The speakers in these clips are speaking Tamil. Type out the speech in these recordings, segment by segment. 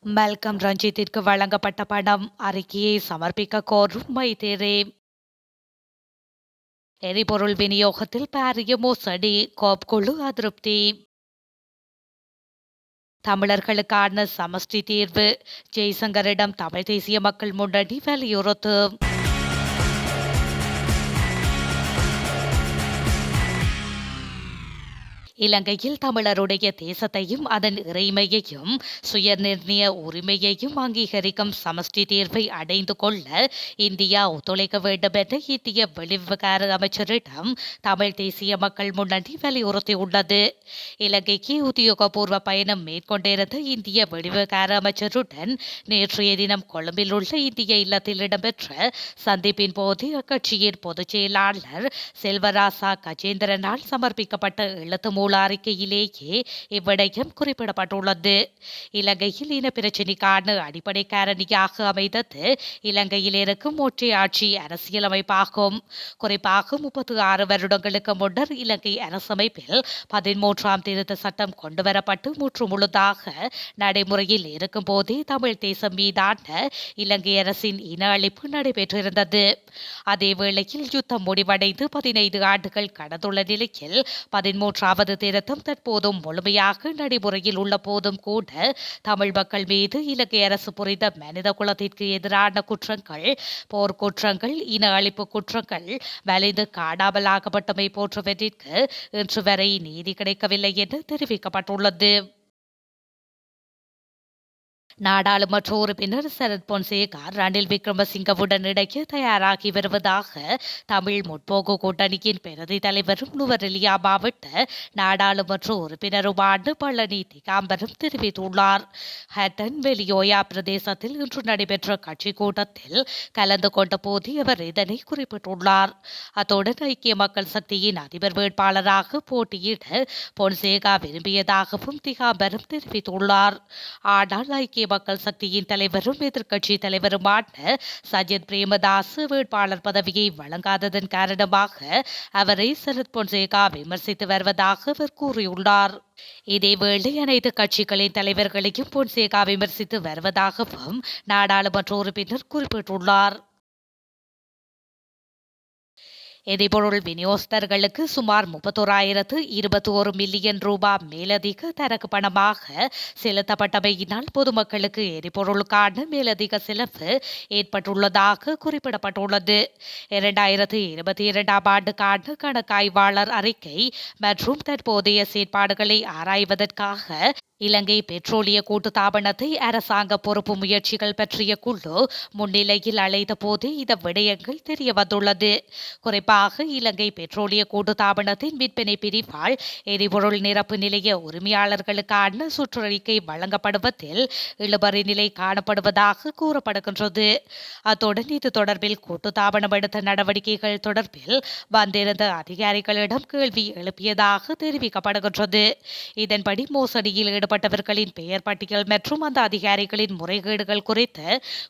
மல்கம் ரஞ்சித்திற்கு வழங்கப்பட்ட பணம் அறிக்கையை சமர்ப்பிக்க கோரும் மைத்திரி. எரிபொருள் விநியோகத்தில் பாரிய மோசடி, கோப் குழு அதிருப்தி. தமிழர்களுக்கான சமஷ்டி தீர்வு, ஜெய்சங்கரிடம் தமிழ் தேசிய மக்கள் முன்னணி வலியுறுத்து. இலங்கையில் தமிழருடைய தேசத்தையும் அதன் இறைமையையும் சுயநிர்ணய உரிமையையும் அங்கீகரிக்கும் சமஷ்டி தீர்வை அடைந்து கொள்ள இந்தியா ஒத்துழைக்க வேண்டும் என இந்திய வெளிவிவகார அமைச்சரிடம் தமிழ் தேசிய மக்கள் முன்னணி வலியுறுத்தியுள்ளது. இலங்கைக்கு உத்தியோகபூர்வ பயணம் மேற்கொண்டிருந்த இந்திய வெளிவிவகார அமைச்சருடன் நேற்றைய தினம் கொழும்பில் உள்ள இந்திய இல்லத்தில் இடம்பெற்ற சந்திப்பின் போது அக்கட்சியின் பொதுச் செயலாளர் செல்வராசா கஜேந்திரனால் சமர்ப்பிக்கப்பட்ட எழுத்து மூல அறிக்கையிலேயே இவ்விடயம் குறிப்பிடப்பட்டுள்ளது. இலங்கையில் இன பிரச்சினைக்கான அடிப்படை காரணியாக அமைந்தது இலங்கையில் இருக்கும் ஒற்றையாட்சி அரசியலமைப்பாகும். குறிப்பாக 36 வருடங்களுக்கு முன்னர் இலங்கை அரசமைப்பில் 13ஆம் திருத்த சட்டம் கொண்டுவரப்பட்டு முற்றுமுழுதாக நடைமுறையில் இருக்கும் போதே தமிழ் தேசம் மீதான இலங்கை அரசின் இன அழிப்பு நடைபெற்றிருந்தது. அதேவேளையில் யுத்தம் முடிவடைந்து 15 ஆண்டுகள் கடந்துள்ள நிலையில் 13வது திருத்தம் தற்போதும் முழுமையாக நடைமுறையில் உள்ள போதும் கூட தமிழ் மக்கள் மீது இலங்கை அரசு புரிந்த மனித குலத்திற்கு எதிரான குற்றங்கள், போர்க்குற்றங்கள், இன அழிப்பு குற்றங்கள், வலிந்து காணாமலாக்கப்பட்டமை போன்றவற்றிற்கு இன்று வரை நீதி கிடைக்கவில்லை என தெரிவிக்கப்பட்டுள்ளது. நாடாளுமன்ற உறுப்பினர் சரத் பொன்சேகா ரணில் விக்ரமசிங்கவுடன் இணைக்க தயாராகி வருவதாக தமிழ் முற்போக்கு கூட்டணியின் பிரதி தலைவரும் நுவரெலியா மாவட்ட நாடாளுமன்ற உறுப்பினருமான பழனி திகாம்பரம் தெரிவித்துள்ளார். ஹட்டன் வெளியோயா பிரதேசத்தில் இன்று நடைபெற்ற கட்சி கூட்டத்தில் கலந்து கொண்ட போது அவர் இதனை குறிப்பிட்டுள்ளார். அத்துடன் ஐக்கிய மக்கள் சக்தியின் அதிபர் வேட்பாளராக போட்டியிட பொன்சேகா விரும்பியதாகவும் திகாம்பரம் தெரிவித்துள்ளார். ஆனால் ஐக்கிய மக்கள் சக்தியின் தலைவரும் எதிர்க்கட்சி தலைவருமான சஜித் பிரேமதாஸ் வேட்பாளர் பதவியை வழங்காததன் காரணமாக அவரை சரத் பொன்சேகா விமர்சித்து வருவதாக அவர் கூறியுள்ளார். இதேவேளை அனைத்து கட்சிகளின் தலைவர்களையும் பொன்சேகா விமர்சித்து வருவதாகவும் நாடாளுமன்ற உறுப்பினர் குறிப்பிட்டுள்ளார். எரிபொருள் விநியோகஸ்தர்களுக்கு சுமார் 31,021 மில்லியன் ரூபாய் மேலதிக தரகு பணமாக செலுத்தப்பட்டமையினால் பொதுமக்களுக்கு எரிபொருளுக்கான மேலதிக செலவு ஏற்பட்டுள்ளதாக குறிப்பிடப்பட்டுள்ளது. 2022ஆம் ஆண்டுக்கான கணக்காய்வாளர் அறிக்கை மற்றும் தற்போதைய செயற்பாடுகளை ஆராய்வதற்காக இலங்கை பெட்ரோலிய கூட்டுத்தாபனத்தை அரசாங்க பொறுப்பு முயற்சிகள் பற்றிய குழு முன்னிலையில் அழைத்த போது இந்த விடயங்கள் தெரியவந்துள்ளது. குறிப்பாக இலங்கை பெட்ரோலிய கூட்டுத்தாபனத்தின் விற்பனை பிரிவால் எரிபொருள் நிரப்பு நிலைய உரிமையாளர்களுக்கான சுற்றறிக்கை வழங்கப்படுவதில் இழுபறி நிலை காணப்படுவதாக கூறப்படுகின்றது. அத்துடன் இது தொடர்பில் கூட்டுத்தாபனம் எடுத்த நடவடிக்கைகள் தொடர்பில் வந்திருந்த அதிகாரிகளிடம் கேள்வி எழுப்பியதாக தெரிவிக்கப்படுகின்றது. இதன்படி மோசடியில் ஈடுபட்டவர்களின் பெயர் பட்டியல் மற்றும் அந்த அதிகாரிகளின் முறைகேடுகள் குறித்து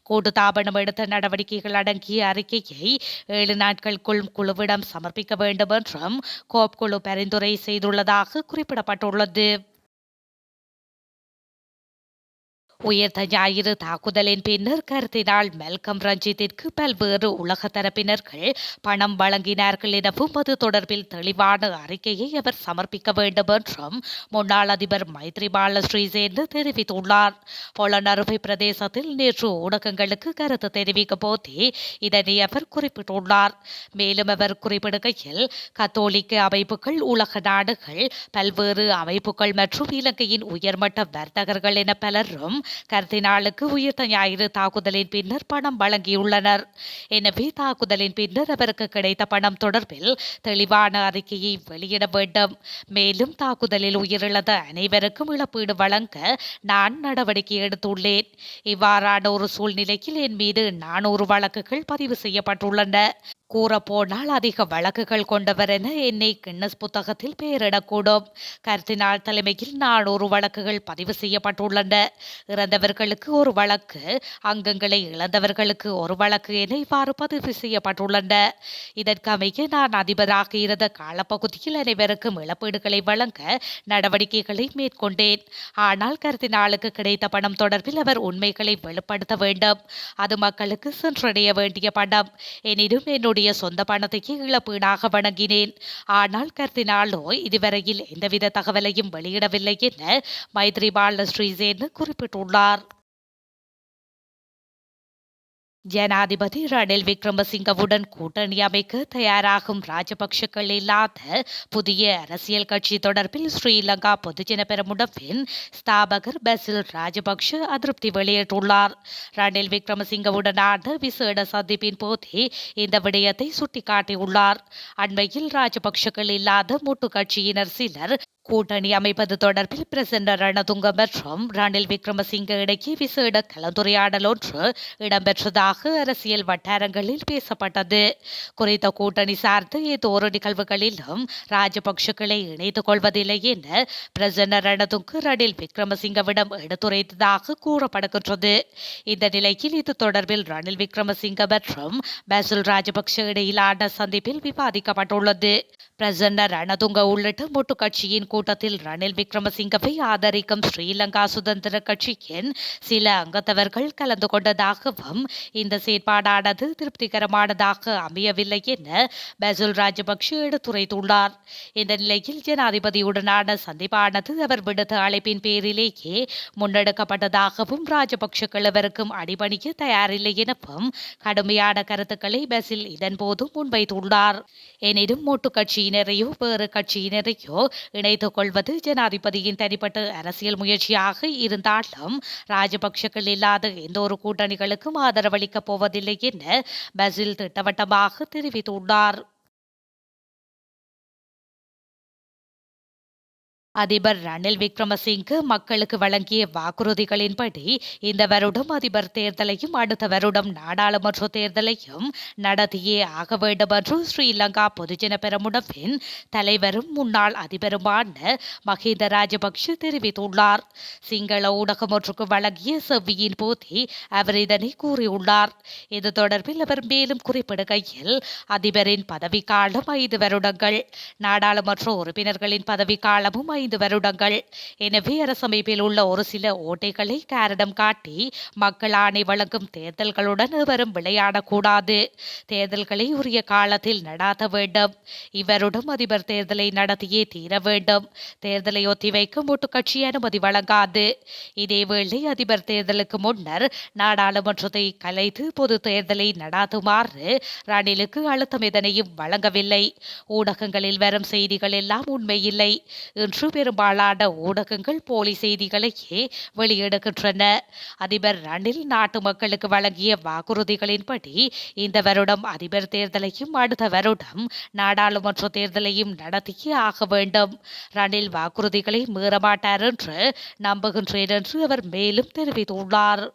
கூட்டுத்தாபனம் எடுத்த நடவடிக்கைகள் அடங்கிய அறிக்கையை 7 நாட்களுக்குள் குழுவிடம் சமர்ப்பிக்க வேண்டும் என்றும் கோப் குழு பரிந்துரை செய்துள்ளதாக குறிப்பிடப்பட்டுள்ளது. உயிர்த்த ஞாயிறு தாக்குதலின் பின்னர் கருத்தினால் மல்கம் ரஞ்சித்திற்கு பல்வேறு உலக தரப்பினர்கள் பணம் வழங்கினார்கள் எனவும் அது தொடர்பில் தெளிவான அறிக்கையை அவர் சமர்ப்பிக்க வேண்டும் என்றும் முன்னாள் அதிபர் மைத்ரிபால ஸ்ரீசேன தெரிவித்துள்ளார். பொலனறுவை பிரதேசத்தில் நேற்று ஊடகங்களுக்கு கருத்து தெரிவிக்கும் போதே இதனை அவர் குறிப்பிட்டுள்ளார். மேலும் அவர் குறிப்பிடுகையில் கத்தோலிக்க அமைப்புகள், உலக நாடுகள், பல்வேறு அமைப்புகள் மற்றும் இலங்கையின் உயர்மட்ட வர்த்தகர்கள் என பலரும் கர்தினாலுக்கு உயிர்த்த ஞாயிறு தாக்குதலின் பின்னர் பணம் வழங்கியுள்ளனர். எனவே தாக்குதலின் பின்னர் அவருக்கு கிடைத்த பணம் தொடர்பில் தெளிவான அறிக்கையை வெளியிட வேண்டும். மேலும் தாக்குதலில் உயிரிழந்த அனைவருக்கும் இழப்பீடு வழங்க நான் நடவடிக்கை எடுத்துள்ளேன். இவ்வாறான ஒரு சூழ்நிலையில் என் மீது 400 வழக்குகள் பதிவு செய்யப்பட்டுள்ளன. கூறப்போனால் அதிக வழக்குகள் கொண்டவர் என என்னை கின்னஸ் புத்தகத்தில் பெயரிடக்கூடும். கர்தினால் தலைமையில் 400 வழக்குகள் பதிவு செய்யப்பட்டுள்ளன. இறந்தவர்களுக்கு ஒரு வழக்கு, அங்கங்களை இழந்தவர்களுக்கு ஒரு வழக்கு என இவ்வாறு பதிவு செய்யப்பட்டுள்ளன. இதற்கமைய நான் அதிபராக இருந்த காலப்பகுதியில் அனைவருக்கும் இழப்பீடுகளை வழங்க நடவடிக்கைகளை மேற்கொண்டேன். ஆனால் கர்தினாலுக்கு கிடைத்த பணம் தொடர்பில் அவர் உண்மைகளை வெளிப்படுத்த வேண்டும். அது மக்களுக்கு சென்றடைய வேண்டிய பணம். எனினும் என்னுடைய சொந்த பணத்தையே இழப்பீடாக வழங்கினேன். ஆனால் கர்தினாலோ இதுவரையில் எந்தவித தகவலையும் வெளியிடவில்லை என மைத்ரிபால ஸ்ரீசேன குறிப்பிட்டுள்ளார். ஜனாதிபதி ரணில் விக்ரமசிங்கவுடன் கூட்டணி அமைக்க தயாராகும் ராஜபக்ஷக்கள் இல்லாத புதிய அரசியல் கட்சி தொடர்பில் ஸ்ரீலங்கா பொதுஜன பெரமுனவின் ஸ்தாபகர் பசில் ராஜபக்ஷ அதிருப்தி வெளியிட்டுள்ளார். ரணில் விக்ரமசிங்கவுடனான விசேட சந்திப்பின் போதே இந்த விடயத்தை சுட்டிக்காட்டியுள்ளார். அண்மையில் ராஜபக்ஷக்கள் இல்லாத முட்டு கட்சியினர் சிலர் கூட்டணி அமைப்பது தொடர்பில் பிரசன்ன ரணதுங்க மற்றும் ரணில் விக்ரமசிங்க இடையே விசேட கலந்துரையாடல் ஒன்று இடம்பெற்றதாக அரசியல் வட்டாரங்களில் பேசப்பட்டது. குறித்த கூட்டணி சார்ந்த ஏதோ நிகழ்வுகளிலும் ராஜபக்ஷக்களை இணைத்துக் கொள்வதில்லை என பிரசன்ன ரணதுங்க ரணில் விக்ரமசிங்கவிடம் எடுத்துரைத்ததாக கூறப்படுகின்றது. இந்த நிலையில் இது தொடர்பில் ரணில் விக்ரமசிங்க மற்றும் பசில் ராஜபக்ஷ இடையிலான சந்திப்பில் விவாதிக்கப்பட்டுள்ளது. பிரசன்ன ரணதுங்க உள்ளிட்ட முட்டு கட்சியின் கூட்டத்தில் ரணில் விக்ரமசிங்கவை ஆதரிக்கும் ஸ்ரீலங்கா சுதந்திர கட்சியின் சில அங்கத்தவர்கள் கலந்து கொண்டதாகவும் இந்த செயற்பாடானது திருப்திகரமானதாக அமையவில்லை என பசில் ராஜபக்ஷ எடுத்துரைத்துள்ளார். இந்த நிலையில் ஜனாதிபதியுடனான சந்திப்பானது அவர் விடுத்த அழைப்பின் பேரிலேயே முன்னெடுக்கப்பட்டதாகவும் ராஜபக்ஷக்கள் எவருக்கும் அடிபணிக்க தயாரில்லை எனவும் கடுமையான கருத்துக்களை பசில் இதன்போது முன்வைத்துள்ளார். எனினும் மூட்டு கட்சியினரையோ வேறு கட்சியினரையோ இணைத்துக் கொள்வது ஜனாதிபதியின் தனிப்பட்ட அரசியல் முயற்சியாக இருந்தாலும் ராஜபக்ஷக்கள் இல்லாத எந்த ஒரு கூட்டணிகளுக்கும் ஆதரவளிக்கப் போவதில்லை என பசில் திட்டவட்டமாக தெரிவித்துள்ளார். அதிபர் ரணில் விக்ரமசிங்க மக்களுக்கு வழங்கிய வாக்குறுதிகளின்படி இந்த வருடம் அதிபர் தேர்தலையும் அடுத்த வருடம் நாடாளுமன்ற தேர்தலையும் நடத்தியே ஆக வேண்டும் என்று ஸ்ரீலங்கா பொதுஜன பெரமுனவின் தலைவரும் முன்னாள் அதிபருமான மஹிந்த ராஜபக்ஷ தெரிவித்துள்ளார். சிங்கள ஊடகம் ஒன்றுக்கு வழங்கிய செவ்வியின் போதே அவர் இதனை கூறியுள்ளார். இது தொடர்பில் அவர் மேலும் குறிப்பிடுகையில் அதிபரின் பதவிக்காலம் 5 வருடங்கள், நாடாளுமன்ற உறுப்பினர்களின் பதவிக்காலமும் 5 வருடங்கள். எனவே அரசமைப்பில் உள்ள ஒரு சில ஓட்டைகளை காரணம் காட்டி மக்கள் ஆணை வழங்கும் தேர்தல்களுடன் எவரும் விளையாடக்கூடாது. தேர்தல்களை உரிய காலத்தில் நடாத்த வேண்டும். இவருடன் அதிபர் தேர்தலை நடத்தியே தீர வேண்டும். தேர்தலை ஒத்திவைக்க மூட்டு கட்சி அனுமதி வழங்காது. இதேவேளை அதிபர் தேர்தலுக்கு முன்னர் நாடாளுமன்றத்தை கலைத்து பொது தேர்தலை நடாத்துமாறு ரணிலுக்கு அழுத்தம் எதனையும் வழங்கவில்லை. ஊடகங்களில் வரும் செய்திகள் எல்லாம் உண்மையில்லை என்று பெரும்பாலான ஊடகங்கள் போலி செய்திகளையே வெளியிடுகின்றன. அதிபர் ரணில் நாட்டு மக்களுக்கு வழங்கிய வாக்குறுதிகளின்படி இந்த வருடம் அதிபர் தேர்தலையும் அடுத்த வருடம் நாடாளுமன்ற தேர்தலையும் நடத்தியே ஆக வேண்டும். ரணில் வாக்குறுதிகளை மீறமாட்டார் என்று நம்புகின்றேன் என்று அவர் மேலும் தெரிவித்துள்ளார்.